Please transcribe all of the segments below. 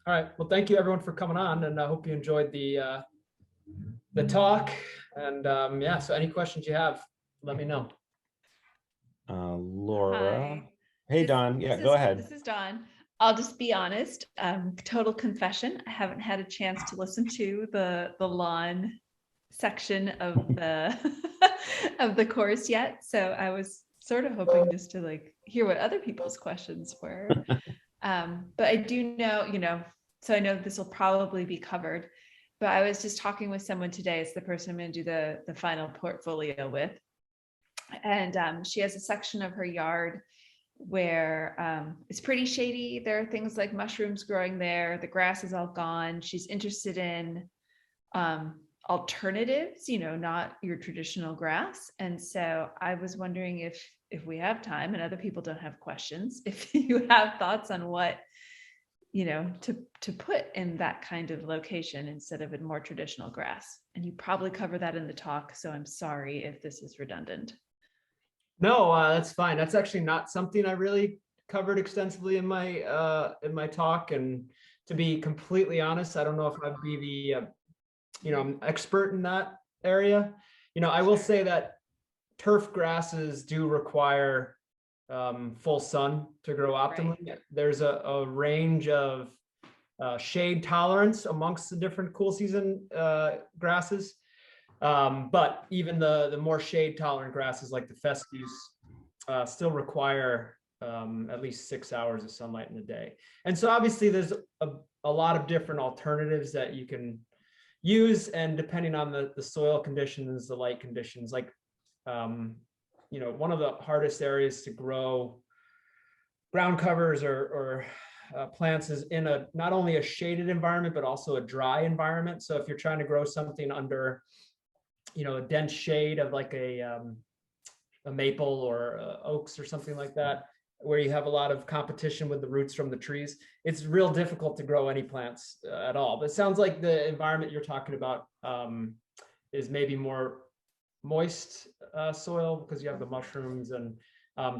All right. Well, thank you everyone for coming on, and I hope you enjoyed the talk. And yeah, so any questions you have, let me know. Laura. Hi. Hey, This Don. this Yeah, go is ahead. this is Dawn. I'll just be honest. Total confession. I haven't had a chance to listen to the lawn section of the of the course yet. So I was sort of hoping just to like hear what other people's questions were. But I do know, so I know this will probably be covered. But I was just talking with someone today. It's the person I'm going to do the final portfolio with, and she has a section of her yard where it's pretty shady. There are things like mushrooms growing there. The grass is all gone. She's interested in alternatives, not your traditional grass. And so I was wondering if we have time and other people don't have questions, if you have thoughts on what to put in that kind of location instead of in more traditional grass. And you probably cover that in the talk, so I'm sorry if this is redundant. No, that's fine. That's actually not something I really covered extensively in my talk. And to be completely honest, I don't know if I'd be I'm expert in that area. I will say that turf grasses do require full sun to grow optimally. Right. There's a range of shade tolerance amongst the different cool season grasses. But even the more shade tolerant grasses like the fescues still require at least 6 hours of sunlight in a day. And so obviously there's a lot of different alternatives that you can use, and depending on the soil conditions, the light conditions, like one of the hardest areas to grow ground covers or plants is in not only a shaded environment but also a dry environment. So if you're trying to grow something under a dense shade of like a maple or oaks or something like that, where you have a lot of competition with the roots from the trees, it's real difficult to grow any plants at all. But it sounds like the environment you're talking about is maybe more moist soil because you have the mushrooms, and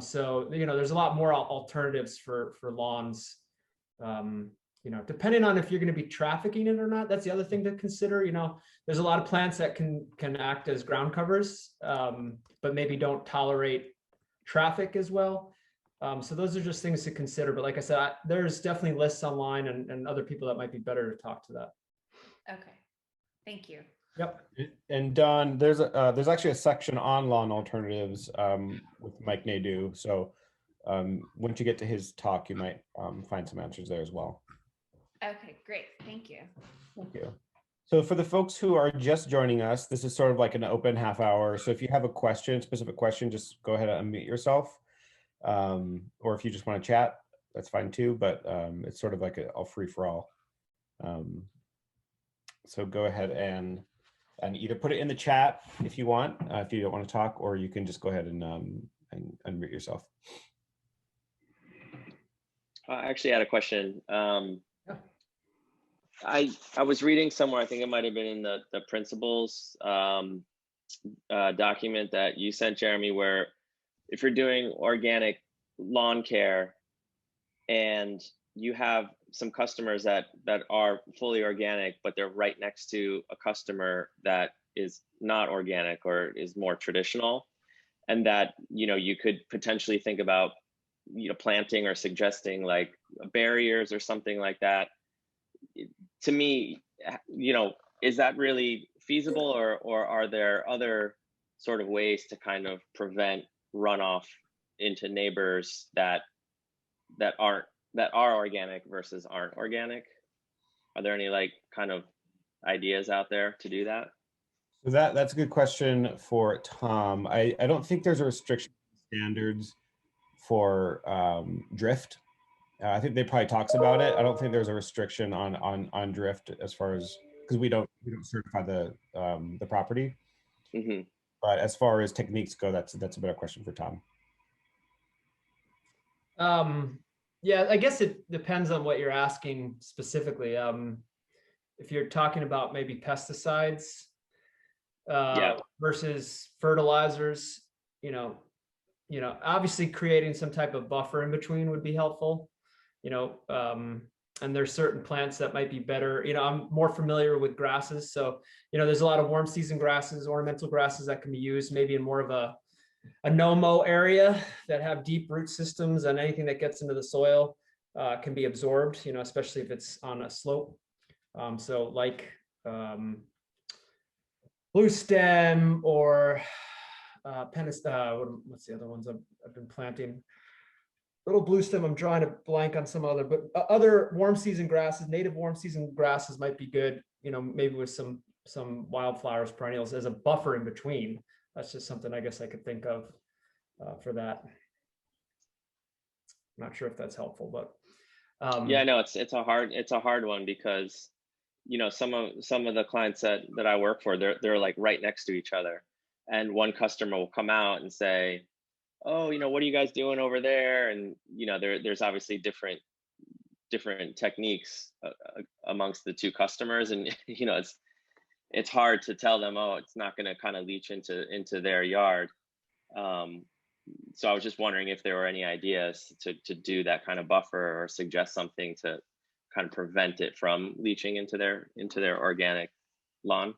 so there's a lot more alternatives for lawns. Depending on if you're going to be trafficking it or not. That's the other thing to consider. There's a lot of plants that can act as ground covers, but maybe don't tolerate traffic as well. So those are just things to consider. But like I said, there's definitely lists online and other people that might be better to talk to that. Okay. Thank you. Yep. And Don, there's actually a section on lawn alternatives with Mike Nadeau. So once you get to his talk, you might find some answers there as well. Okay, great. Thank you. Thank you. So for the folks who are just joining us, this is sort of like an open half hour. So if you have a specific question, just go ahead and unmute yourself. Or if you just want to chat, that's fine too, but it's sort of like a free for all. So go ahead and either put it in the chat if you want, if you don't want to talk, or you can just go ahead and unmute yourself. I actually had a question. I was reading somewhere, I think it might have been in the principles document that you sent, Jeremy, where if you're doing organic lawn care and you have some customers that are fully organic, but they're right next to a customer that is not organic or is more traditional, and that you could potentially think about planting or suggesting like barriers or something like that. To me, is that really feasible, or are there other sort of ways to kind of prevent runoff into neighbors that are organic versus aren't organic? Are there any like kind of ideas out there to do that? So that's a good question for Tom. I don't think there's a restriction standards for drift. I think they probably talks about it. I don't think there's a restriction on drift as far as, because we don't certify the property. Mm-hmm. But as far as techniques go, that's a better question for Tom. Yeah, I guess it depends on what you're asking specifically. If you're talking about maybe pesticides versus fertilizers, obviously creating some type of buffer in between would be helpful. and there's certain plants that might be better. I'm more familiar with grasses. So, there's a lot of warm season grasses, ornamental grasses that can be used maybe in more of a no-mow area that have deep root systems, and anything that gets into the soil can be absorbed, especially if it's on a slope. So like blue stem or what's the other ones I've been planting? Little blue stem. I'm drawing a blank on some other, but other warm season grasses, native warm season grasses might be good. Maybe with some wildflowers, perennials as a buffer in between. That's just something I guess I could think of for that. I'm not sure if that's helpful, but yeah, no, it's a hard one because some of the clients that I work for, they're like right next to each other, and one customer will come out and say, oh, what are you guys doing over there? And there's obviously different techniques amongst the two customers, and it's hard to tell them, oh, it's not going to kind of leach into their yard. So I was just wondering if there were any ideas to do that kind of buffer, or suggest something to kind of prevent it from leaching into their organic lawn.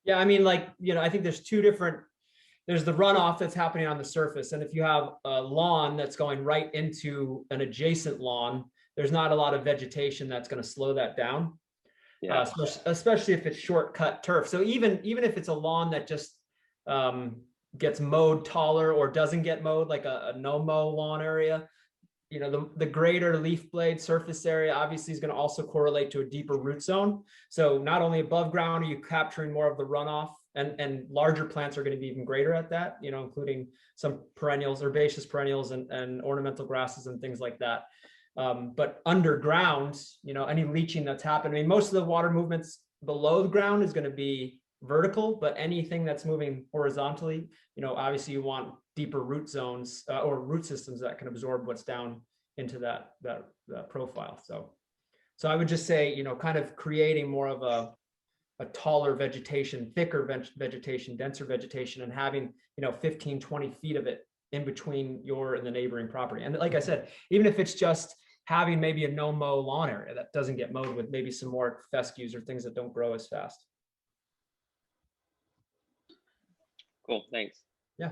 Yeah, I mean, I think there's the runoff that's happening on the surface. And if you have a lawn that's going right into an adjacent lawn, there's not a lot of vegetation that's going to slow that down. Yeah. Especially if it's shortcut turf. So even if it's a lawn that just gets mowed taller or doesn't get mowed, like a no-mow lawn area, the greater leaf blade surface area obviously is going to also correlate to a deeper root zone. So not only above ground are you capturing more of the runoff, and larger plants are going to be even greater at that, including some perennials, herbaceous perennials, and ornamental grasses and things like that. But underground, any leaching that's happening, I mean, most of the water movements below the ground is going to be vertical, but anything that's moving horizontally, obviously you want deeper root zones or root systems that can absorb what's down into that profile. So I would just say, kind of creating more of a taller vegetation, thicker vegetation, denser vegetation, and having 15, 20 feet of it in between your and the neighboring property. And like I said, even if it's just having maybe a no-mow lawn area that doesn't get mowed, with maybe some more fescues or things that don't grow as fast. Cool, thanks. Yeah.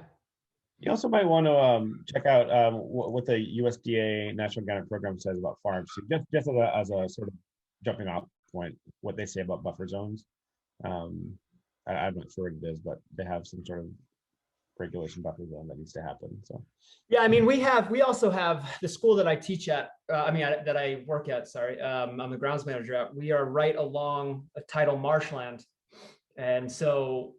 You also might want to check out what the USDA National Organic Program says about farms. So just as a sort of jumping off point, what they say about buffer zones. I'm not sure what it is, but they have some sort of regulation buffer zone that needs to happen. So yeah, I mean, we also have the school that I teach at, that I work at, sorry, I'm the grounds manager at, we are right along a tidal marshland. And so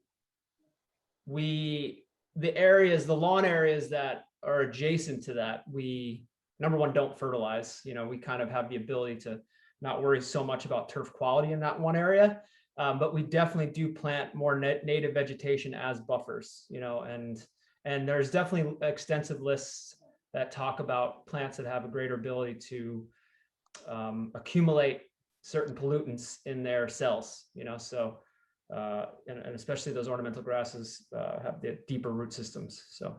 the lawn areas that are adjacent to that, we, number one, don't fertilize. We kind of have the ability to not worry so much about turf quality in that one area. But we definitely do plant more native vegetation as buffers, and there's definitely extensive lists that talk about plants that have a greater ability to accumulate certain pollutants in their cells, so and especially those ornamental grasses have the deeper root systems. So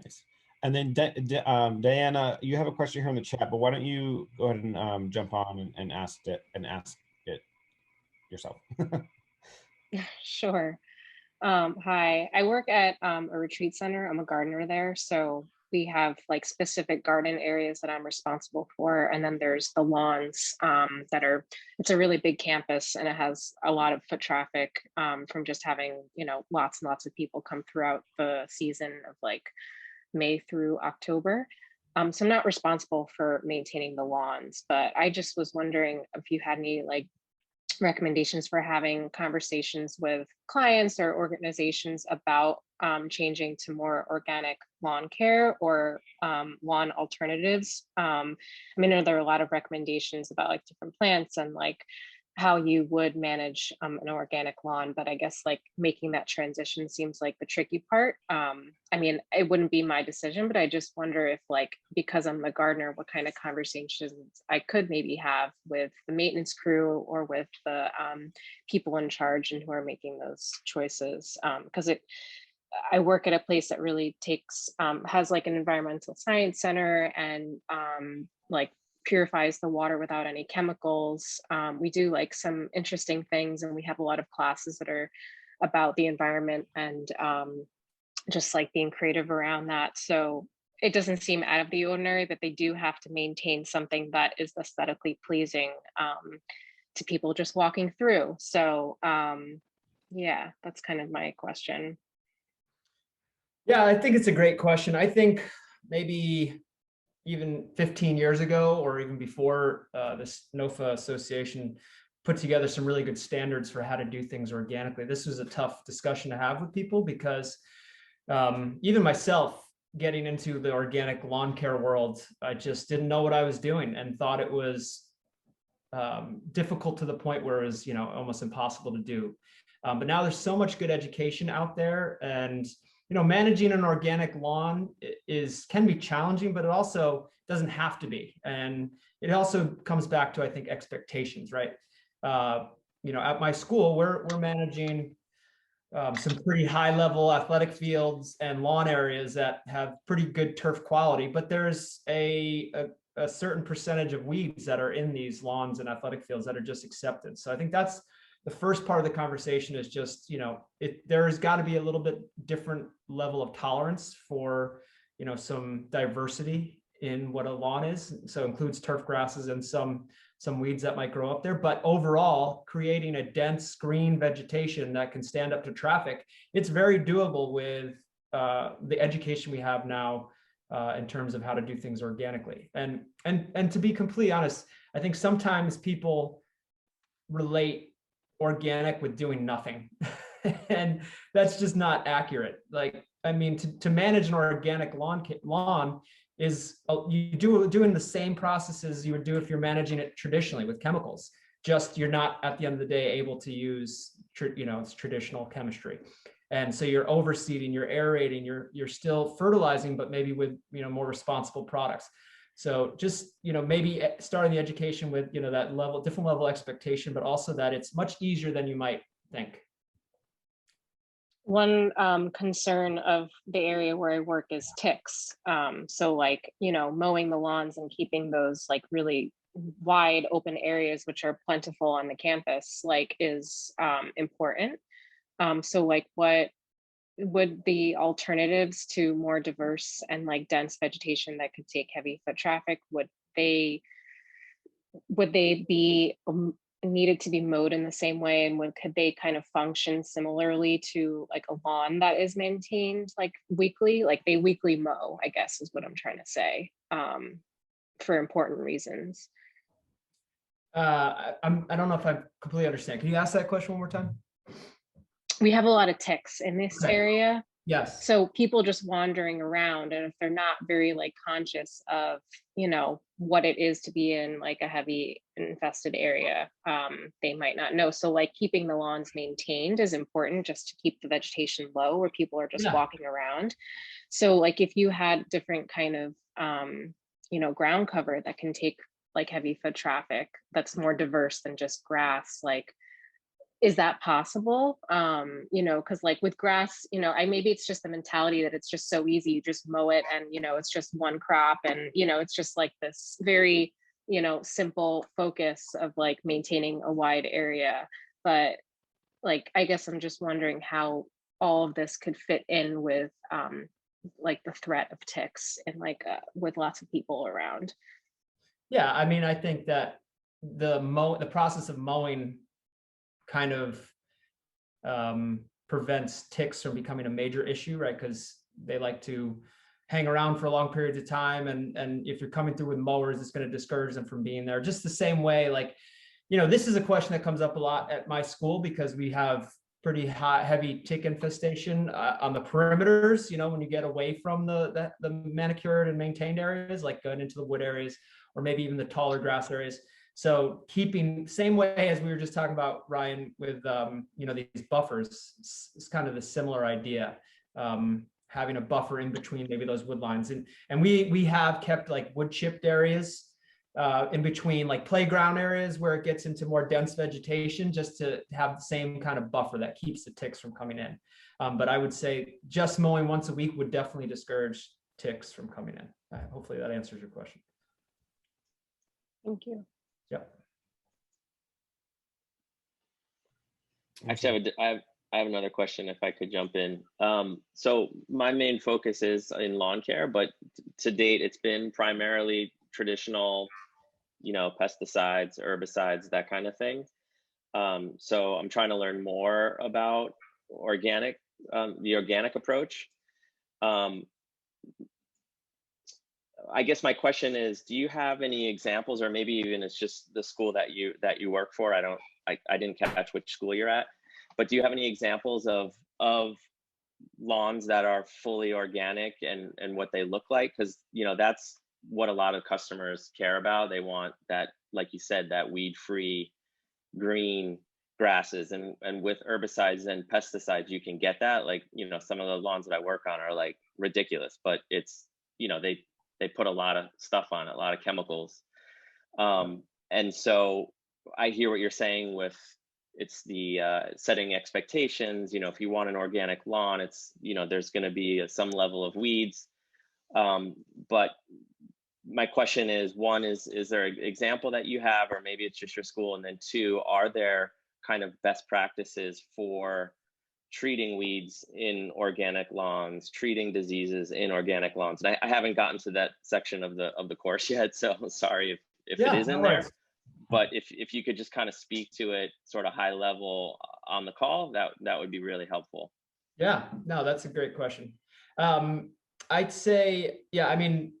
nice. And then Diana, you have a question here in the chat, but why don't you go ahead and jump on and ask it yourself. Sure. Hi, I work at a retreat center. I'm a gardener there. So we have like specific garden areas that I'm responsible for. And then there's the lawns it's a really big campus, and it has a lot of foot traffic from just having, lots and lots of people come throughout the season of like May through October. So I'm not responsible for maintaining the lawns, but I just was wondering if you had any like recommendations for having conversations with clients or organizations about changing to more organic lawn care or lawn alternatives. I mean, there are a lot of recommendations about like different plants and like how you would manage an organic lawn, but I guess like making that transition seems like the tricky part. I mean, it wouldn't be my decision, but I just wonder if like, because I'm the gardener, what kind of conversations I could maybe have with the maintenance crew or with the people in charge and who are making those choices. Because I work at a place that really takes has like an environmental science center and like purifies the water without any chemicals. We do like some interesting things, and we have a lot of classes that are about the environment and just like being creative around that. So it doesn't seem out of the ordinary that they do have to maintain something that is aesthetically pleasing to people just walking through. So yeah, that's kind of my question. Yeah, I think it's a great question. I think maybe even 15 years ago, or even before, this NOFA association put together some really good standards for how to do things organically. This was a tough discussion to have with people because even myself, getting into the organic lawn care world, I just didn't know what I was doing and thought it was difficult to the point where it was, almost impossible to do. But now there's so much good education out there, and managing an organic lawn can be challenging, but it also doesn't have to be. And it also comes back to, I think, expectations, right? At my school, we're managing some pretty high level athletic fields and lawn areas that have pretty good turf quality, but there's a certain percentage of weeds that are in these lawns and athletic fields that are just accepted. So I think that's the first part of the conversation, is just, there's got to be a little bit different level of tolerance for, some diversity in what a lawn is. So includes turf grasses and some weeds that might grow up there, but overall creating a dense green vegetation that can stand up to traffic, it's very doable with the education we have now in terms of how to do things organically. And to be completely honest, I think sometimes people relate organic with doing nothing. And that's just not accurate. Like, I mean, to manage an organic lawn is doing the same processes you would do if you're managing it traditionally with chemicals. Just you're not, at the end of the day, able to use it's traditional chemistry. And so you're overseeding, you're aerating, you're still fertilizing, but maybe with more responsible products. So just maybe starting the education with that different level expectation, but also that it's much easier than you might think. One concern of the area where I work is ticks. So like, mowing the lawns and keeping those like really wide open areas, which are plentiful on the campus, like is important. So like, what would the alternatives to more diverse and like dense vegetation that could take heavy foot traffic, would they be needed to be mowed in the same way, and could they kind of function similarly to like a lawn that is maintained like weekly, like they weekly mow, I guess is what I'm trying to say, for important reasons. I don't know if I completely understand. Can you ask that question one more time? We have a lot of ticks in this area. Yes. So people just wandering around, and if they're not very like conscious of, what it is to be in like a heavy infested area, they might not know. So like keeping the lawns maintained is important, just to keep the vegetation low where people are just walking around. So like if you had different kind of, ground cover that can take like heavy foot traffic, that's more diverse than just grass, like, is that possible? Because like with grass, maybe it's just the mentality that it's just so easy, you just mow it and it's just one crop, and it's just like this very simple focus of like maintaining a wide area. But like, I guess I'm just wondering how all of this could fit in with like the threat of ticks and like with lots of people around. Yeah, I mean, I think that the process of mowing kind of prevents ticks from becoming a major issue, right? Because they like to hang around for long periods of time, and if you're coming through with mowers, it's going to discourage them from being there. Just the same way, like, this is a question that comes up a lot at my school, because we have pretty heavy tick infestation on the perimeters, when you get away from the manicured and maintained areas, like going into the wood areas, or maybe even the taller grass areas. So keeping, same way as we were just talking about, Ryan, with these buffers, it's kind of a similar idea, having a buffer in between maybe those wood lines. And we have kept like wood chipped areas in between like playground areas where it gets into more dense vegetation, just to have the same kind of buffer that keeps the ticks from coming in. But I would say just mowing once a week would definitely discourage ticks from coming in. Hopefully that answers your question. Thank you. Yep. Actually, I have another question if I could jump in. So my main focus is in lawn care, but to date, it's been primarily traditional, pesticides, herbicides, that kind of thing. So I'm trying to learn more about the organic approach. I guess my question is, do you have any examples, or maybe even it's just the school that you work for? I didn't catch which school you're at, but do you have any examples of lawns that are fully organic and what they look like? Because that's what a lot of customers care about. They want that, like you said, that weed-free green grasses, and with herbicides and pesticides you can get that. Like, some of the lawns that I work on are like ridiculous, but it's, they put a lot of stuff on it, a lot of chemicals. And so I hear what you're saying with it's the setting expectations. If you want an organic lawn, it's, there's going to be some level of weeds. But my question is, one, is there an example that you have, or maybe it's just your school? And then two, are there kind of best practices for treating weeds in organic lawns, treating diseases in organic lawns? And I haven't gotten to that section of the course yet, so sorry if it is in there. But if you could just kind of speak to it sort of high level on the call, that would be really helpful. Yeah, no, that's a great question. I'd say, yeah, I mean,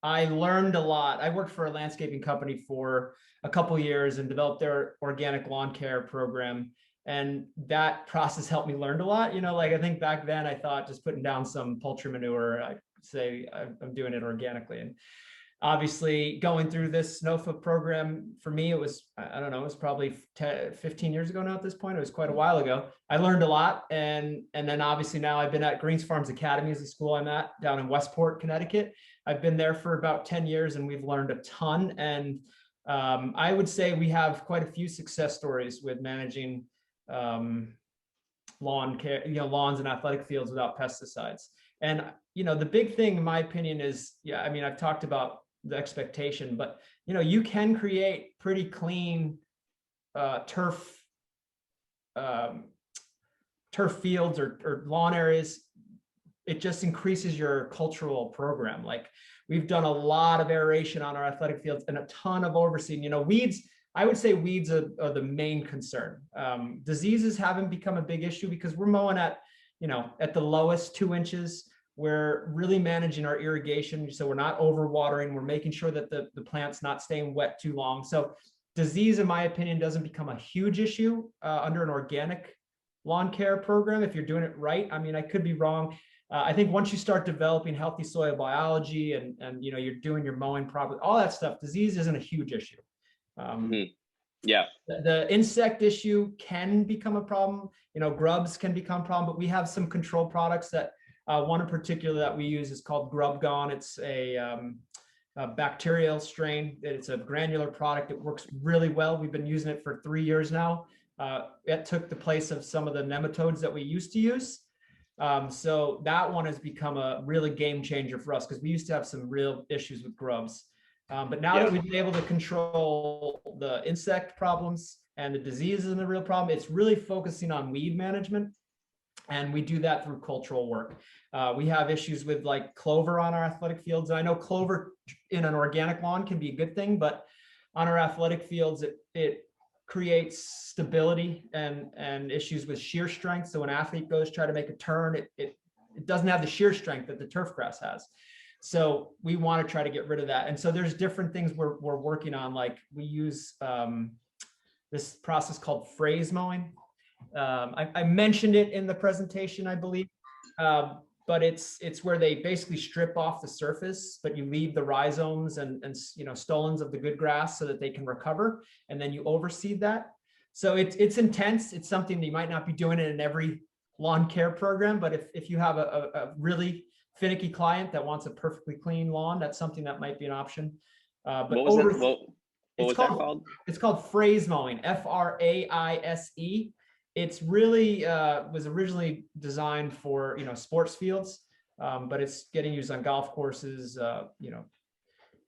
I learned a lot. I worked for a landscaping company for a couple of years and developed their organic lawn care program. And that process helped me learn a lot. Like I think back then I thought just putting down some poultry manure, I'd say I'm doing it organically. And obviously going through this SNOFA program, for me, it was, I don't know, it was probably 15 years ago now at this point. It was quite a while ago. I learned a lot. And then obviously now I've been at Greens Farms Academy, is the school I'm at down in Westport, Connecticut. I've been there for about 10 years and we've learned a ton. And I would say we have quite a few success stories with managing lawn care, lawns and athletic fields without pesticides. And, the big thing in my opinion is, yeah, I mean, I've talked about the expectation, but, you can create pretty clean turf fields or lawn areas. It just increases your cultural program. Like we've done a lot of aeration on our athletic fields and a ton of overseeing. Weeds, I would say weeds are the main concern. Diseases haven't become a big issue because we're mowing at the lowest 2 inches. We're really managing our irrigation, so we're not overwatering. We're making sure that the plant's not staying wet too long. So disease, in my opinion, doesn't become a huge issue under an organic lawn care program if you're doing it right. I mean, I could be wrong. I think once you start developing healthy soil biology and you're doing your mowing properly, all that stuff, disease isn't a huge issue. Yeah. The insect issue can become a problem. Grubs can become a problem, but we have some control products that one in particular that we use is called Grub Gone. It's a bacterial strain. It's a granular product. It works really well. We've been using it for 3 years now. It took the place of some of the nematodes that we used to use. So that one has become a really game changer for us because we used to have some real issues with grubs. But now that we've been able to control the insect problems and the diseases and the real problem, it's really focusing on weed management. And we do that through cultural work. We have issues with like clover on our athletic fields. And I know clover in an organic lawn can be a good thing, but on our athletic fields, it creates stability and issues with shear strength. So when an athlete goes try to make a turn, it doesn't have the shear strength that the turf grass has. So we want to try to get rid of that. And so there's different things we're working on. Like we use this process called phrase mowing. I mentioned it in the presentation, I believe, but it's where they basically strip off the surface, but you leave the rhizomes and stolons of the good grass so that they can recover, and then you overseed that. So it's intense. It's something that you might not be doing it in every lawn care program, but if you have a really finicky client that wants a perfectly clean lawn, that's something that might be an option. But What was it? What it's was that called? It's called phrase mowing, F-R-A-I-S-E. It's really was originally designed for, sports fields, but it's getting used on golf courses,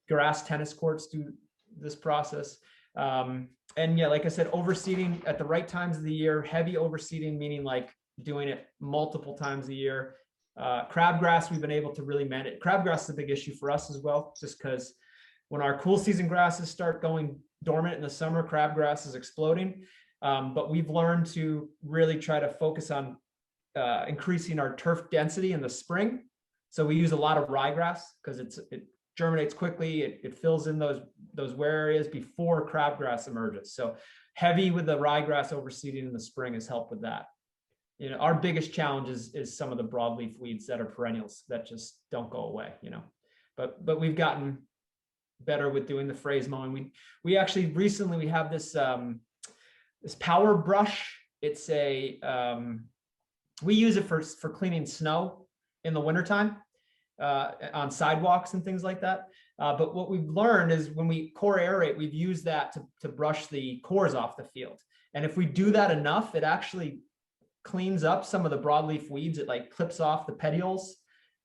grass tennis courts do this process. And yeah, like I said, overseeding at the right times of the year, heavy overseeding, meaning like doing it multiple times a year. Crabgrass, we've been able to really manage. Crabgrass is a big issue for us as well, just because when our cool season grasses start going dormant in the summer, crabgrass is exploding. But we've learned to really try to focus on increasing our turf density in the spring. So we use a lot of ryegrass because it germinates quickly. It fills in those wear areas before crabgrass emerges. So heavy with the ryegrass overseeding in the spring has helped with that. Our biggest challenge is some of the broadleaf weeds that are perennials that just don't go away, but we've gotten better with doing the phrase mowing. We actually recently, we have this power brush. It's we use it for cleaning snow in the wintertime on sidewalks and things like that. But what we've learned is when we core aerate, we've used that to brush the cores off the field. And if we do that enough, it actually cleans up some of the broadleaf weeds. It like clips off the petioles.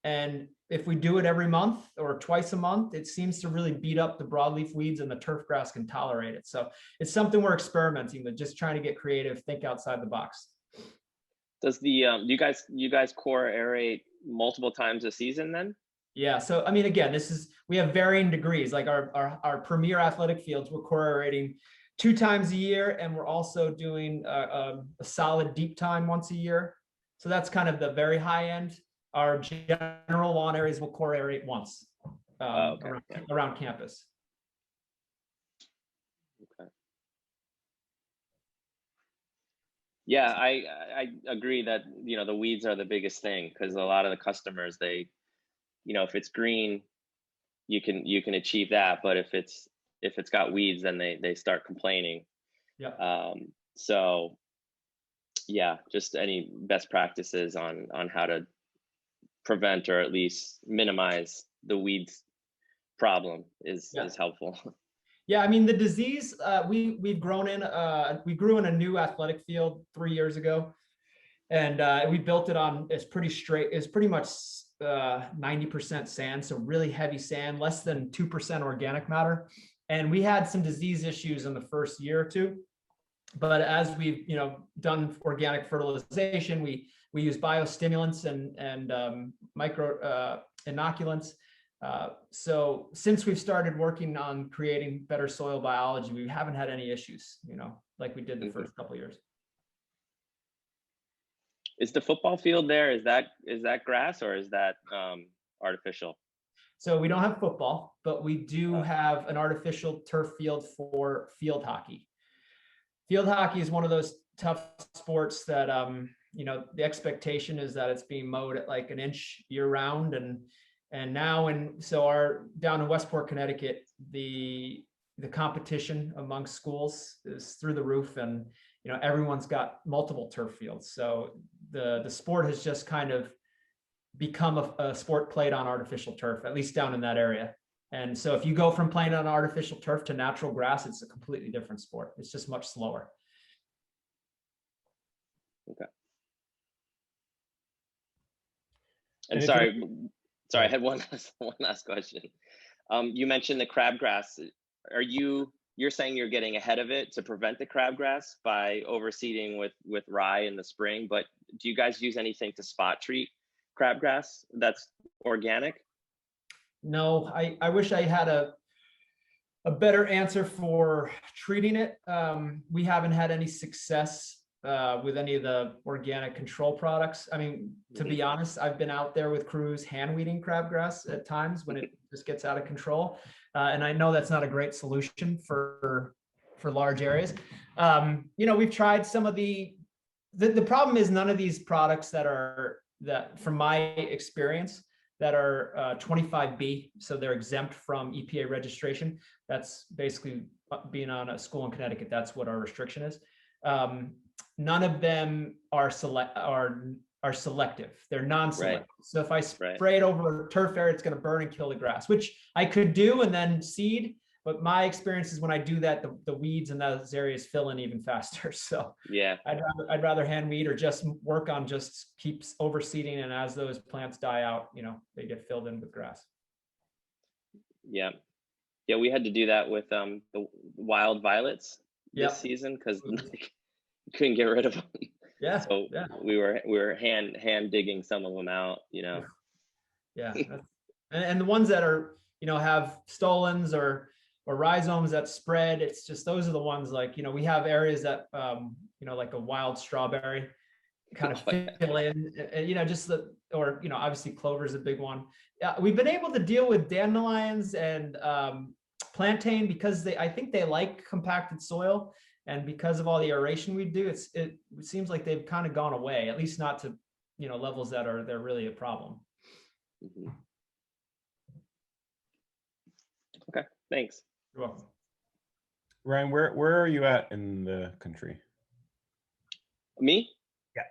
And if we do it every month or twice a month, it seems to really beat up the broadleaf weeds, and the turf grass can tolerate it. So it's something we're experimenting with, just trying to get creative, think outside the box. Does the you guys core aerate multiple times a season then? Yeah. So I mean, again, we have varying degrees. Like our premier athletic fields, we're core aerating 2 times a year, and we're also doing a solid deep time once a year. So that's kind of the very high end. Our general lawn areas will core aerate once around campus. Okay. Yeah, I agree that the weeds are the biggest thing, because a lot of the customers, they, if it's green, you can achieve that, but if it's got weeds, then they start complaining. Yeah. So yeah, just any best practices on how to prevent or at least minimize the weeds problem is helpful. Yeah, I mean, the disease we grew in a new athletic field 3 years ago, and we built it on, it's pretty much 90% sand, so really heavy sand, less than 2% organic matter. And we had some disease issues in the first year or two, but as we've done organic fertilization, we use biostimulants and micro inoculants. So since we've started working on creating better soil biology, we haven't had any issues, like we did the first couple of years. Is the football field there? Is that grass, or is that artificial? So we don't have football, but we do have an artificial turf field for field hockey. Field hockey is one of those tough sports that the expectation is that it's being mowed at like an inch year round, and now down in Westport, Connecticut, the competition among schools is through the roof, and everyone's got multiple turf fields. So the sport has just kind of become a sport played on artificial turf, at least down in that area. And so if you go from playing on artificial turf to natural grass, it's a completely different sport. It's just much slower. Okay. And sorry, I had one last question. You mentioned the crabgrass. You're saying you're getting ahead of it to prevent the crabgrass by overseeding with rye in the spring, but do you guys use anything to spot treat crabgrass that's organic? No, I wish I had a better answer for treating it. We haven't had any success with any of the organic control products. I mean, to be honest, I've been out there with crews hand weeding crabgrass at times when it just gets out of control. And I know that's not a great solution for large areas. We've tried some of the problem is none of these products that from my experience, that are 25B, so they're exempt from EPA registration. That's basically being on a school in Connecticut. That's what our restriction is. None of them are selective. They're non-selective. Right. So if I spray it over a turf area, it's going to burn and kill the grass, which I could do and then seed. but my experience is when I do that, the weeds in those areas fill in even faster. So Yeah. I'd rather hand weed or just work on just keeps overseeding. And as those plants die out, they get filled in with grass. Yeah. Yeah. We had to do that with the wild violets this Yep. season because couldn't get rid of them. Yeah. So yeah. we were hand digging some of them out, Yeah. And the ones that are, have stolons or rhizomes that spread, it's just, those are the ones like, we have areas that, like a wild strawberry kind of fill in, just obviously clover is a big one. We've been able to deal with dandelions and plantain because I think they like compacted soil. And because of all the aeration we do, it seems like they've kind of gone away, at least not to, levels that they're really a problem. Mm-hmm. Okay, thanks. You're welcome. Ryan, where are you at in the country? Me? Yeah.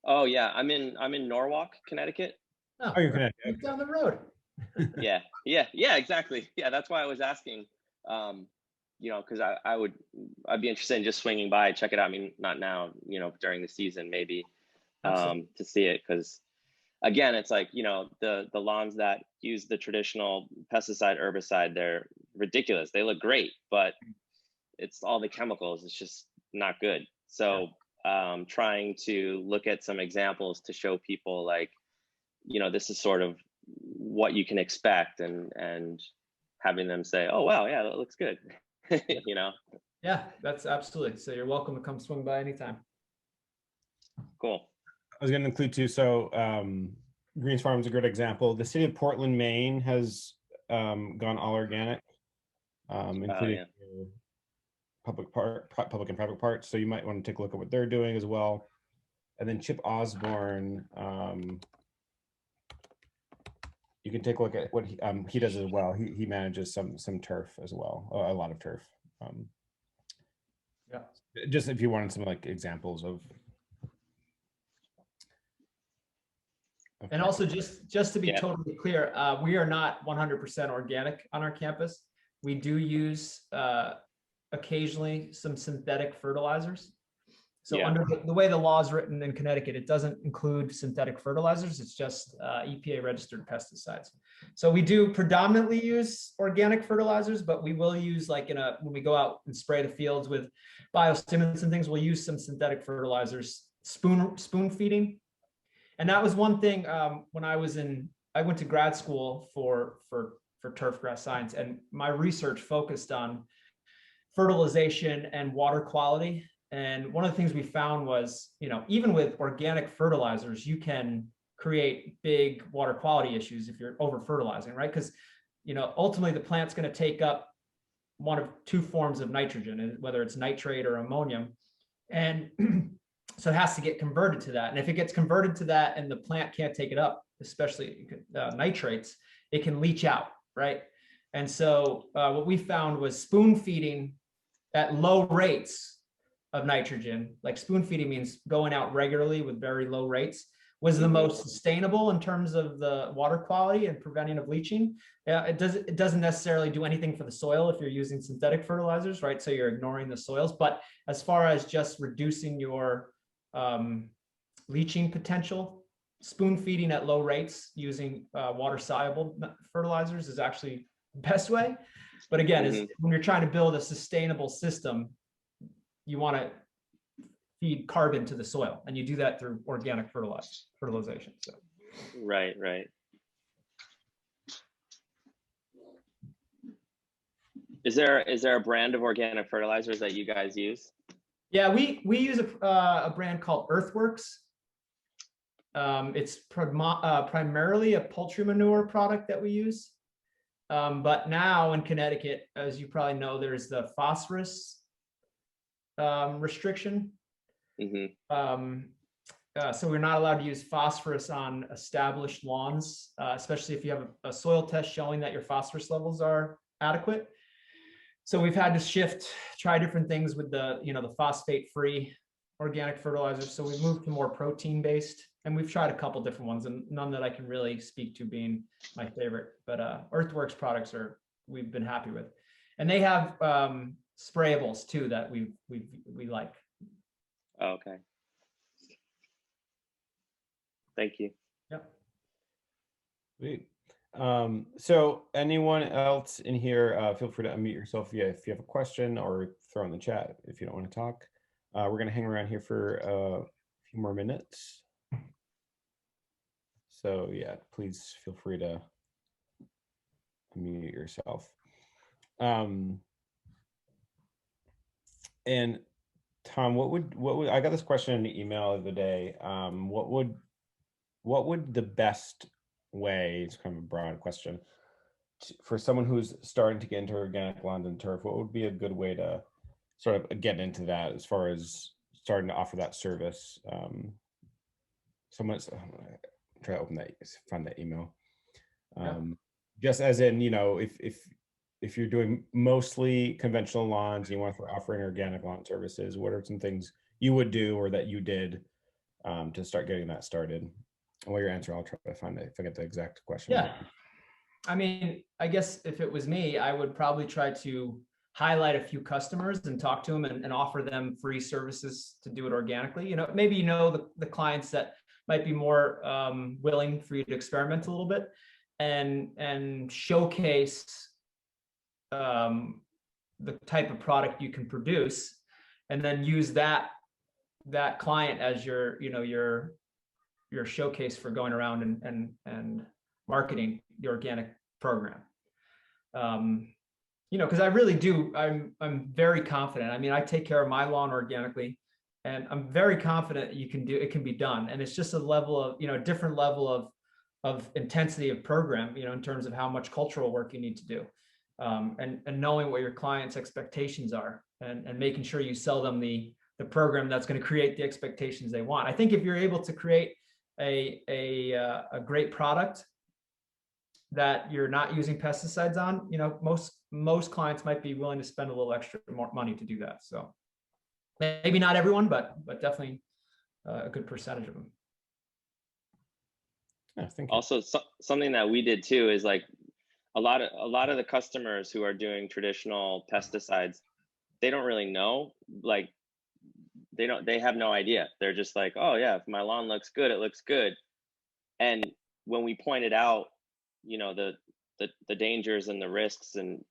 Oh yeah, I'm in Norwalk, Connecticut. Oh, you're Connecticut. Down the road. Yeah, exactly. Yeah, that's why I was asking. Because I'd be interested in just swinging by, check it out. I mean, not now, during the season, maybe, to see it. Because again, it's like, the lawns that use the traditional pesticide, herbicide, they're ridiculous. They look great, but it's all the chemicals. It's just not good. So trying to look at some examples to show people like, this is sort of what you can expect, and having them say, oh, wow, yeah, that looks good. Yeah, that's absolutely. So you're welcome to come swing by anytime. I Cool. was going to include too. So Greens Farm is a good example. The city of Portland, Maine has gone all organic, including public and private parts. So you might want to take a look at what they're doing as well. And then Chip Osborne, you can take a look at what he does as well. He manages some turf as well, a lot of turf. Yeah. Just if you wanted some like examples of. And also just to be totally clear, we are not 100% organic on our campus. We do use occasionally some synthetic fertilizers. So under the way the law is written in Connecticut, it doesn't include synthetic fertilizers. It's just EPA registered pesticides. So we do predominantly use organic fertilizers, but we will use when we go out and spray the fields with biostimulants and things, we'll use some synthetic fertilizers, spoon feeding. And that was one thing when I went to grad school for turf grass science, and my research focused on fertilization and water quality. And one of the things we found was, even with organic fertilizers, you can create big water quality issues if you're over fertilizing, right? Because, ultimately the plant's going to take up one of two forms of nitrogen, whether it's nitrate or ammonium. And so it has to get converted to that. And if it gets converted to that and the plant can't take it up, especially nitrates, it can leach out, right? And so what we found was spoon feeding at low rates of nitrogen, like spoon feeding means going out regularly with very low rates, was the most sustainable in terms of the water quality and preventing of leaching. It doesn't necessarily do anything for the soil if you're using synthetic fertilizers, right? So you're ignoring the soils. But as far as just reducing your leaching potential, spoon feeding at low rates using water soluble fertilizers is actually the best way. But again, when you're trying to build a sustainable system, you want to feed carbon to the soil, and you do that through organic fertilization. So. Right. Is there a brand of organic fertilizers that you guys use? Yeah, we use a brand called Earthworks. It's primarily a poultry manure product that we use. But now in Connecticut, as you probably know, there's the phosphorus restriction. So we're not allowed to use phosphorus on established lawns, especially if you have a soil test showing that your phosphorus levels are adequate. So we've had to try different things with the phosphate-free organic fertilizers. So we've moved to more protein-based, and we've tried a couple different ones, and none that I can really speak to being my favorite. But Earthworks products we've been happy with. And they have sprayables too that we like. Oh, okay. Thank you. Yep. Sweet. So anyone else in here, feel free to unmute yourself if you have a question, or throw in the chat if you don't want to talk. We're gonna hang around here for a few more minutes. So yeah, please feel free to unmute yourself. And Tom, what would I got this question in the email the other day? What would the best way, it's kind of a broad question, for someone who's starting to get into organic lawns and turf, what would be a good way to sort of get into that as far as starting to offer that service? Someone's try to open that, find that email. Just as in, you know, if you're doing mostly conventional lawns, you want to offering organic lawn services, what are some things you would do or that you did to start getting that started? And while you're answering, I'll try to find it if I get the exact question. Yeah. I mean, I guess if it was me, I would probably try to highlight a few customers and talk to them and offer them free services to do it organically. You know, maybe you know the clients that might be more willing for you to experiment a little bit and showcase the type of product you can produce, and then use that client as your, you know, your showcase for going around and marketing the organic program. You know, because I really do, I'm very confident. I mean, I take care of my lawn organically, and I'm very confident it can be done. And it's just a level of, you know, a different level of intensity of program, you know, in terms of how much cultural work you need to do. And knowing what your client's expectations are, and making sure you sell them the program that's going to create the expectations they want. I think if you're able to create a great product that you're not using pesticides on, you know, most clients might be willing to spend a little extra more money to do that. So maybe not everyone, but definitely a good percentage of them. Yeah, thank you. Also, something that we did too is like a lot of the customers who are doing traditional pesticides, they don't really know, like they have no idea. They're just like, oh yeah, if my lawn looks good, it looks good. And when we pointed out, you know, the dangers and the risks and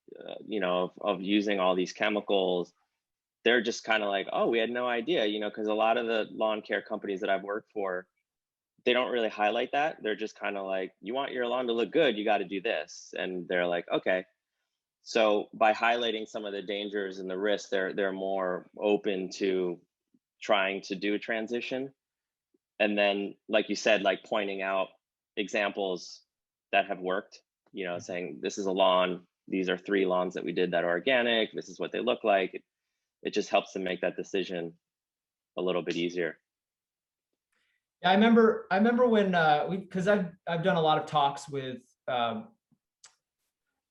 you know, of using all these chemicals, they're just kind of like, oh, we had no idea, you know, because a lot of the lawn care companies that I've worked for, they don't really highlight that. They're just kind of like, you want your lawn to look good, you got to do this. And they're like, okay. So by highlighting some of the dangers and the risks, they're more open to trying to do a transition. And then, like you said, like pointing out examples that have worked, you know, saying this is a lawn, these are 3 lawns that we did that are organic, this is what they look like. It just helps them make that decision a little bit easier. Yeah, I remember when because I've done a lot of talks with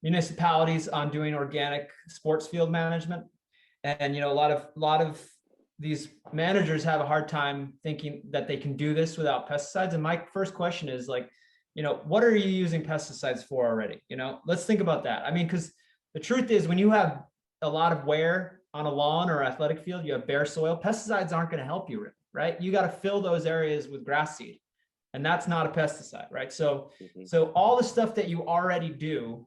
municipalities on doing organic sports field management, and you know, a lot of these managers have a hard time thinking that they can do this without pesticides. And my first question is like, you know, what are you using pesticides for already? You know, let's think about that. I mean, because the truth is, when you have a lot of wear on a lawn or athletic field, you have bare soil, pesticides aren't going to help you, right? You got to fill those areas with grass seed, and that's not a pesticide, right? So, so all the stuff that you already do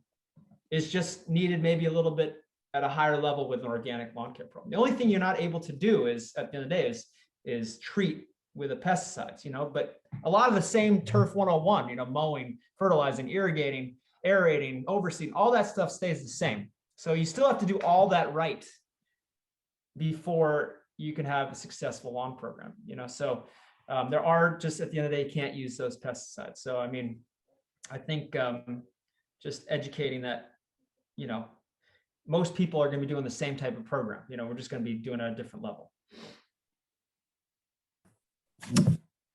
is just needed maybe a little bit at a higher level with an organic lawn care program. The only thing you're not able to do is, at the end of the day, is treat with the pesticides, you know, but a lot of the same turf 101, you know, mowing, fertilizing, irrigating, aerating, overseeding, all that stuff stays the same. So you still have to do all that right before you can have a successful lawn program, you know. So there are just, at the end of the day, you can't use those pesticides. So, I mean, I think just educating that, you know, most people are going to be doing the same type of program. You know, we're just going to be doing it at a different level.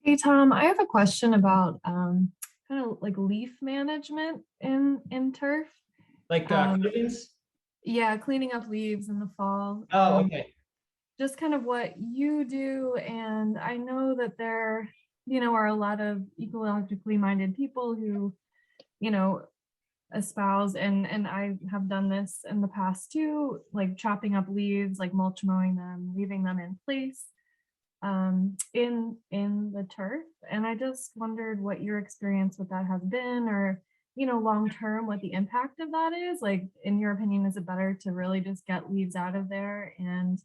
Hey, Tom, I have a question about kind of like leaf management in turf. Like clippings? Yeah, cleaning up leaves in the fall. Oh, okay. Just kind of what you do. And I know that there, you know, are a lot of ecologically minded people who, you know, espouse, and I have done this in the past too, like chopping up leaves, like mulch mowing them, leaving them in place in the turf. And I just wondered what your experience with that has been, or long term, what the impact of that is. Like, in your opinion, is it better to really just get leaves out of there, and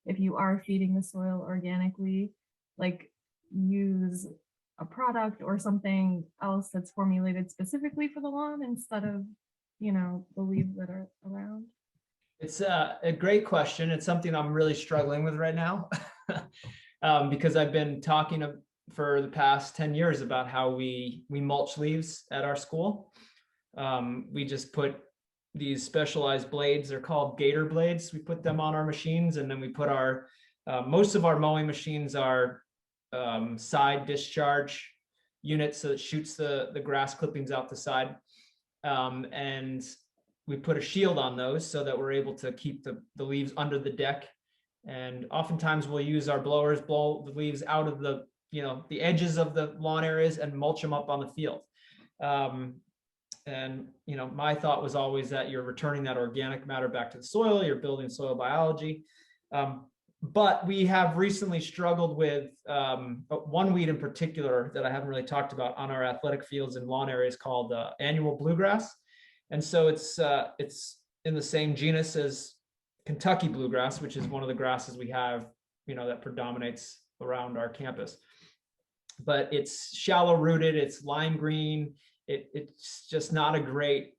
if you are feeding the soil organically, like use a product or something else that's formulated specifically for the lawn instead of the leaves that are around? It's a great question. It's something I'm really struggling with right now. Because I've been talking for the past 10 years about how we mulch leaves at our school. We just put these specialized blades, they're called gator blades. We put them on our machines, and then we put most of our mowing machines are side discharge units, so it shoots the grass clippings out the side. And we put a shield on those so that we're able to keep the leaves under the deck. And oftentimes we'll use our blowers, blow the leaves out of the edges of the lawn areas and mulch them up on the field. And my thought was always that you're returning that organic matter back to the soil, you're building soil biology. But we have recently struggled with one weed in particular that I haven't really talked about on our athletic fields and lawn areas, called annual bluegrass. And so it's in the same genus as Kentucky bluegrass, which is one of the grasses we have, that predominates around our campus. But it's shallow rooted, it's lime green. It's just not a great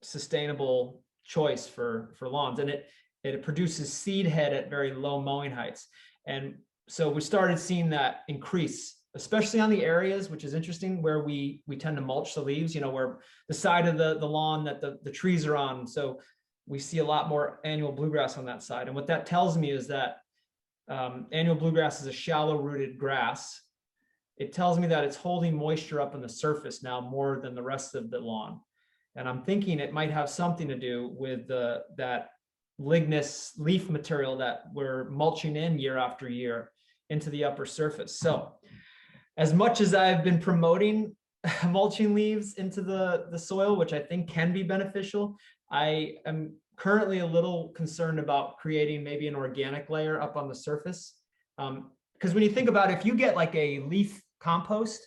sustainable choice for lawns, and it produces seed head at very low mowing heights. And so we started seeing that increase, especially on the areas, which is interesting, where we tend to mulch the leaves, where the side of the lawn that the trees are on. So we see a lot more annual bluegrass on that side. And what that tells me is that annual bluegrass is a shallow rooted grass. It tells me that it's holding moisture up on the surface now more than the rest of the lawn. And I'm thinking it might have something to do with that lignous leaf material that we're mulching in year after year into the upper surface. So as much as I've been promoting mulching leaves into the soil, which I think can be beneficial, I am currently a little concerned about creating maybe an organic layer up on the surface. Because when you think about it, if you get like a leaf compost,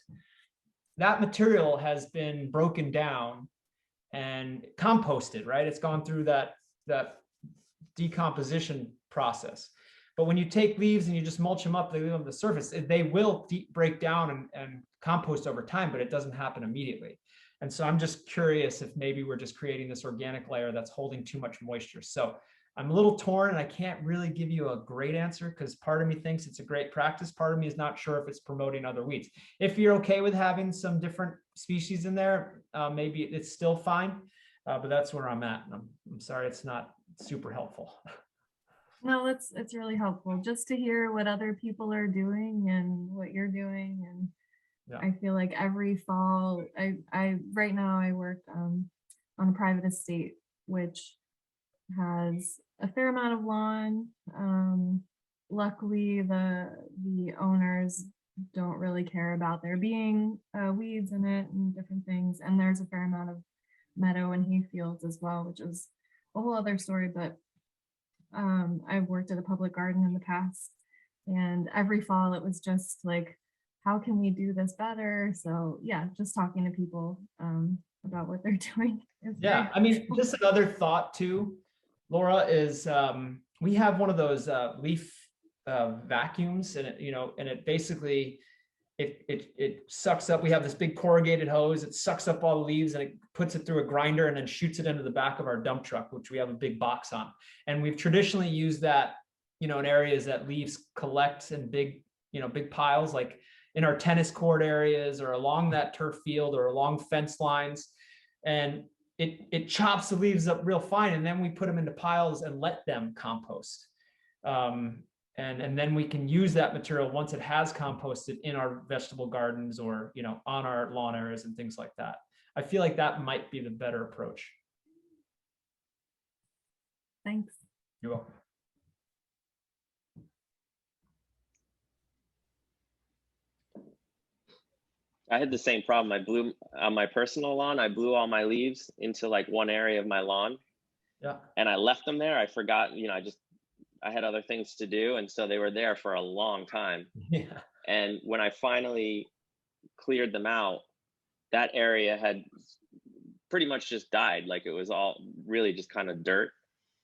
that material has been broken down and composted, right? It's gone through that decomposition process. But when you take leaves and you just mulch them up, they leave on the surface, they will break down and compost over time, but it doesn't happen immediately. And so I'm just curious if maybe we're just creating this organic layer that's holding too much moisture. So I'm a little torn, and I can't really give you a great answer, because part of me thinks it's a great practice. Part of me is not sure if it's promoting other weeds. If you're okay with having some different species in there, maybe it's still fine, but that's where I'm at. And I'm sorry, it's not super helpful. No, it's really helpful just to hear what other people are doing and what you're doing. And Yeah. I feel like every fall, I right now I work on a private estate, which has a fair amount of lawn. Luckily, the owners don't really care about there being weeds in it and different things. And there's a fair amount of meadow and hay fields as well, which is a whole other story. But I've worked at a public garden in the past, and every fall it was just like, how can we do this better? So yeah, just talking to people about what they're doing. Yeah, I mean, just another thought too, Laura, is we have one of those leaf vacuums, and it basically it sucks up. We have this big corrugated hose. It sucks up all the leaves and it puts it through a grinder and then shoots it into the back of our dump truck, which we have a big box on. And we've traditionally used that, in areas that leaves collect in big piles, like in our tennis court areas or along that turf field or along fence lines. And it chops the leaves up real fine, and then we put them into piles and let them compost. And then we can use that material once it has composted in our vegetable gardens or on our lawn areas and things like that. I feel like that might be the better approach. Thanks. You're welcome. I had the same problem. I blew on my personal lawn. I blew all my leaves into like one area of my lawn, Yeah. and I left them there. I forgot, I had other things to do, and so they were there for a long time. Yeah. And when I finally cleared them out, that area had pretty much just died. Like it was all really just kind of dirt.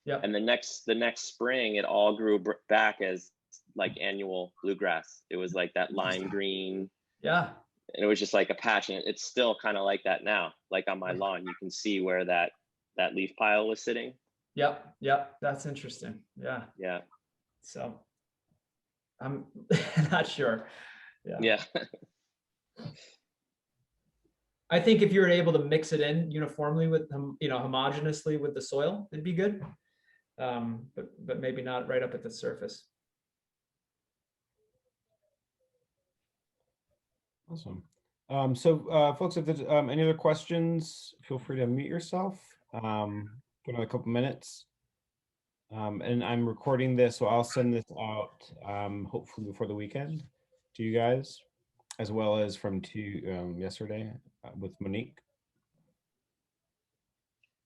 Yeah. And the next spring, it all grew back as like annual bluegrass. It was like that lime green. Yeah. And it was just like a patch, and it's still kind of like that now. Like on my lawn, you can see where that leaf pile was sitting. Yep. Yep. That's interesting. Yeah. Yeah. So I'm not sure. Yeah. I think if you were able to mix it in uniformly with homogeneously with the soil, it'd be good. But maybe not right up at the surface. Awesome. Folks, if there's any other questions, feel free to mute yourself. Give another couple minutes. And I'm recording this, so I'll send this out hopefully before the weekend to you guys, as well as from yesterday with Monique.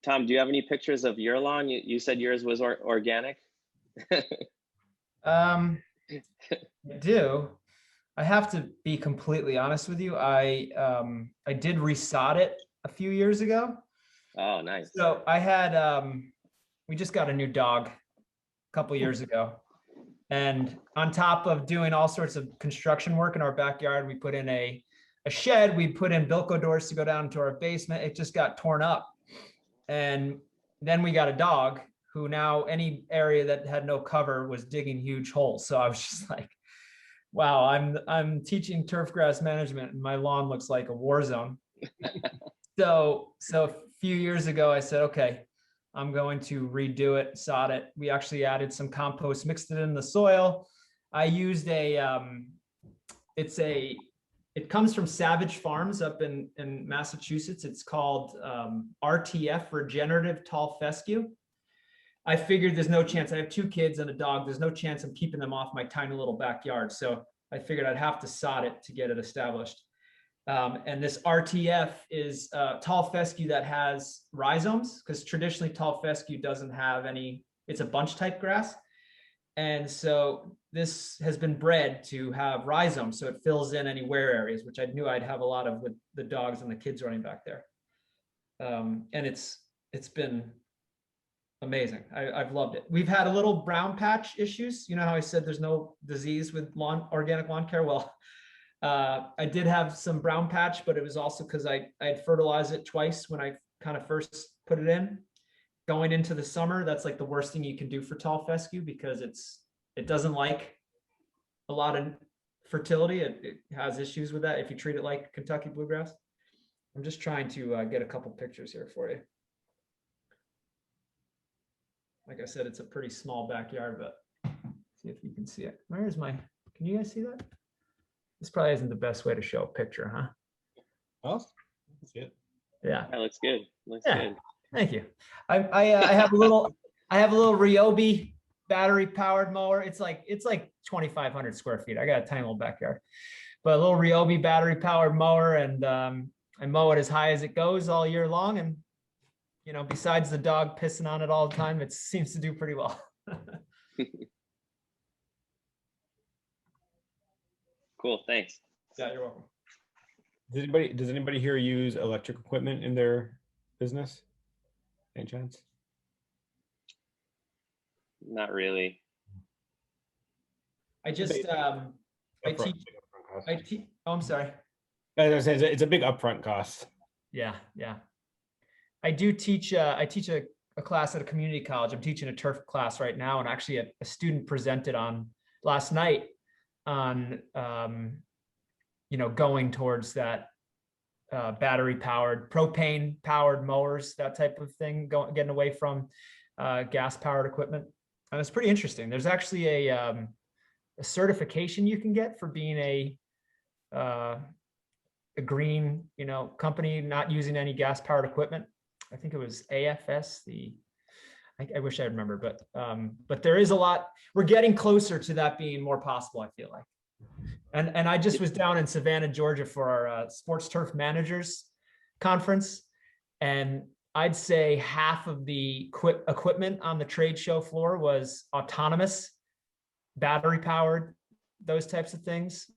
Tom, do you have any pictures of your lawn? You said yours was organic. I do. I have to be completely honest with you. I did resod it a few years ago. Oh, nice. So I had we just got a new dog a couple years ago. And on top of doing all sorts of construction work in our backyard, we put in a shed, we put in Bilko doors to go down to our basement. It just got torn up. And then we got a dog who now any area that had no cover was digging huge holes. So I was just like, wow, I'm teaching turf grass management and my lawn looks like a war zone. So a few years ago, I said, okay, I'm going to redo it, sod it. We actually added some compost, mixed it in the soil. I used it comes from Savage Farms up in Massachusetts. It's called RTF, Regenerative Tall Fescue. I figured there's no chance. I have 2 kids and a dog. There's no chance I'm keeping them off my tiny little backyard. So I figured I'd have to sod it to get it established. And this RTF is tall fescue that has rhizomes, because traditionally tall fescue doesn't have any, it's a bunch type grass. And so this has been bred to have rhizomes, so it fills in any wear areas, which I knew I'd have a lot of with the dogs and the kids running back there. And it's been amazing. I've loved it. We've had a little brown patch issues. You know how I said there's no disease with organic lawn care? Well, I did have some brown patch, but it was also because I had fertilized it twice when I kind of first put it in. Going into the summer, that's like the worst thing you can do for tall fescue, because it doesn't like a lot of fertility. It has issues with that if you treat it like Kentucky bluegrass. I'm just trying to get a couple pictures here for you. Like I said, it's a pretty small backyard, but see if you can see it. Can you guys see that? This probably isn't the best way to show a picture, huh? Oh, that's it. Yeah. That looks good. Looks Yeah. good. Thank you. I have a little Ryobi battery powered mower. It's like 2,500 square feet. I got a tiny little backyard, but a little Ryobi battery powered mower, and I mow it as high as it goes all year long. And besides the dog pissing on it all the time, it seems to do pretty well. Cool. Thanks. Yeah, you're welcome. Does anybody here use electric equipment in their business? Any chance? Not really. I just I teach. Oh, I'm sorry. It's a big upfront cost. Yeah. I do teach. I teach a class at a community college. I'm teaching a turf class right now, and actually a student presented on last night on going towards that battery powered, propane powered mowers, that type of thing, getting away from gas powered equipment. And it's pretty interesting. There's actually a certification you can get for being a green, company not using any gas powered equipment. I think it was AFS. I wish I remember, but there is a lot. We're getting closer to that being more possible, I feel like. And I just was down in Savannah, Georgia for our sports turf managers conference. And I'd say half of the equipment on the trade show floor was autonomous, battery powered, those types of things.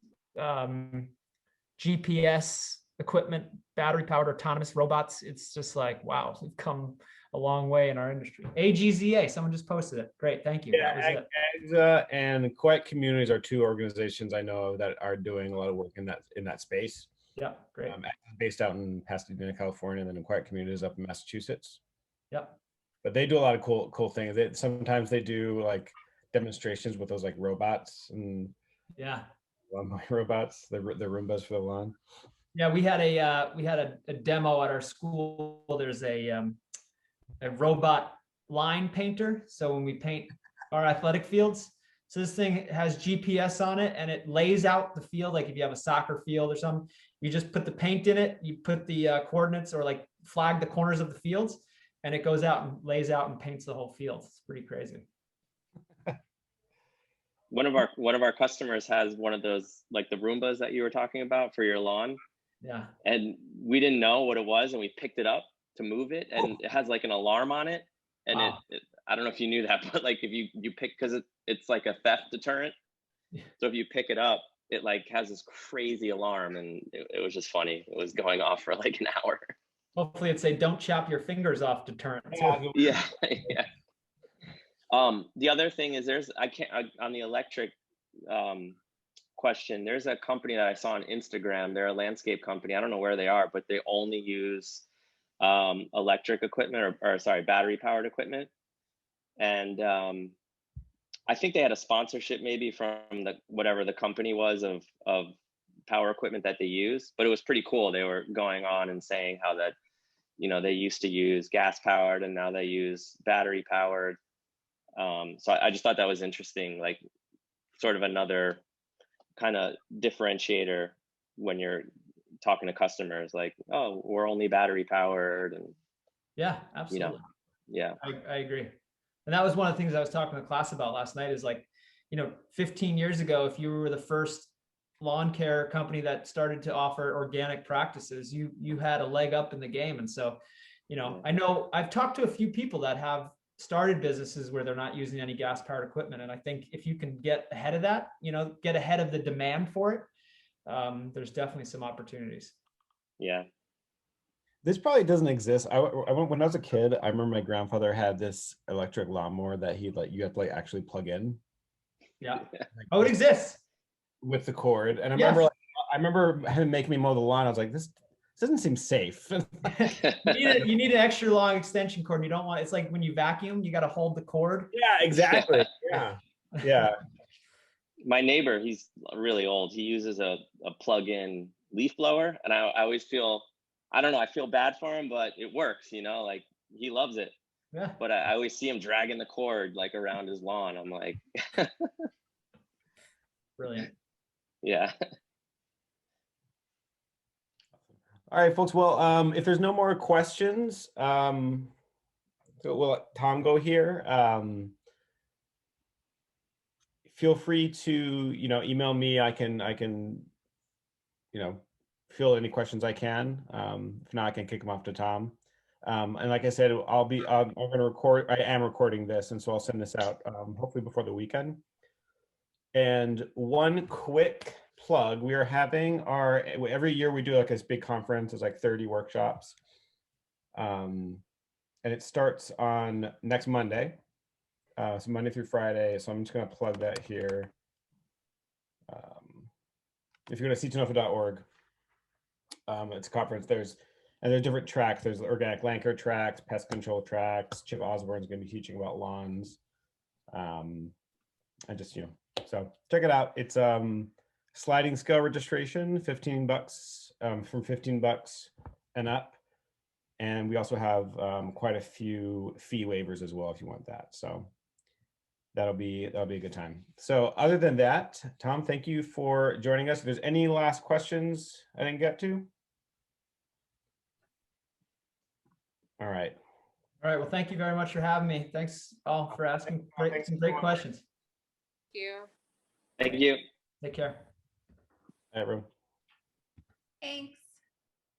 GPS equipment, battery powered autonomous robots. It's just like, wow, we've come a long way in our industry. AGZA, someone just posted it. Great, thank you. Yeah, That was it. AGZA and Quiet Communities are two organizations I know of that are doing a lot of work in that space. Yeah, great. Based out in Pasadena, California, and then in Quiet Communities up in Massachusetts. Yep. But they do a lot of cool things. Sometimes they do like demonstrations with those like robots and yeah, lawnmower robots, the Roombas for the lawn. Yeah, we had a demo at our school. There's a robot line painter. So when we paint our athletic fields, so this thing has GPS on it and it lays out the field. Like if you have a soccer field or something, you just put the paint in it, you put the coordinates or like flag the corners of the fields, and it goes out and lays out and paints the whole field. It's pretty crazy. One of our customers has one of those, like the Roombas that you were talking about for your lawn. Yeah. And we didn't know what it was, and we picked it up to move it, and it has like an alarm on it. And wow. I don't know if you knew that, but like if you pick, because it's like a theft deterrent. So if you pick it up, it like has this crazy alarm, and it was just funny. It was going off for like an hour. Hopefully it'd say "Don't chop your fingers off" deterrent. Yeah, yeah. The other thing is on the electric question, there's a company that I saw on Instagram. They're a landscape company. I don't know where they are, but they only use electric equipment or sorry, battery powered equipment. And I think they had a sponsorship maybe from whatever the company was of power equipment that they use, but it was pretty cool. They were going on and saying how that, they used to use gas powered and now they use battery powered. So I just thought that was interesting, like sort of another kind of differentiator when you're talking to customers, like, oh, we're only battery powered. And yeah, absolutely. Yeah, I agree. And that was one of the things I was talking to the class about last night is like, 15 years ago, if you were the first lawn care company that started to offer organic practices, you had a leg up in the game. And so, I know I've talked to a few people that have started businesses where they're not using any gas powered equipment. And I think if you can get ahead of that, get ahead of the demand for it, there's definitely some opportunities. Yeah. This probably doesn't exist. When I was a kid, I remember my grandfather had this electric lawnmower that you have to actually plug in. Yeah. Oh, it exists with the cord. And yes. I remember him making me mow the lawn. I was like, this doesn't seem safe. You need an extra long extension cord. You don't want, it's like when you vacuum, you got to hold the cord. Yeah, exactly. Yeah. My neighbor, he's really old. He uses a plug-in leaf blower, and I always feel, I don't know, I feel bad for him, but it works, like he loves it. Yeah. But I always see him dragging the cord like around his lawn. I'm like, brilliant. Yeah. All right, folks. Well, if there's no more questions, so we'll let Tom go here. Feel free to, email me. I can, fill any questions I can. If not, I can kick them off to Tom. And like I said, I'm going to record. I am recording this, and so I'll send this out hopefully before the weekend. And one quick plug: we are having every year we do like this big conference. It's like 30 workshops, and it starts on next Monday. So Monday through Friday. So I'm just going to plug that here. If you go to ctnofa.org, it's a conference. There's different tracks. There's organic land care tracks, pest control tracks. Chip Osborne's going to be teaching about lawns. And just, so check it out. It's sliding scale registration, $15, from $15 and up. And we also have quite a few fee waivers as well if you want that. So that'll be a good time. So other than that, Tom, thank you for joining us. If there's any last questions I didn't get to. All right. All right. Well, thank you very much for having me. Thanks all for asking some great questions. Thank you. Thank you. Take care. everyone. Thanks.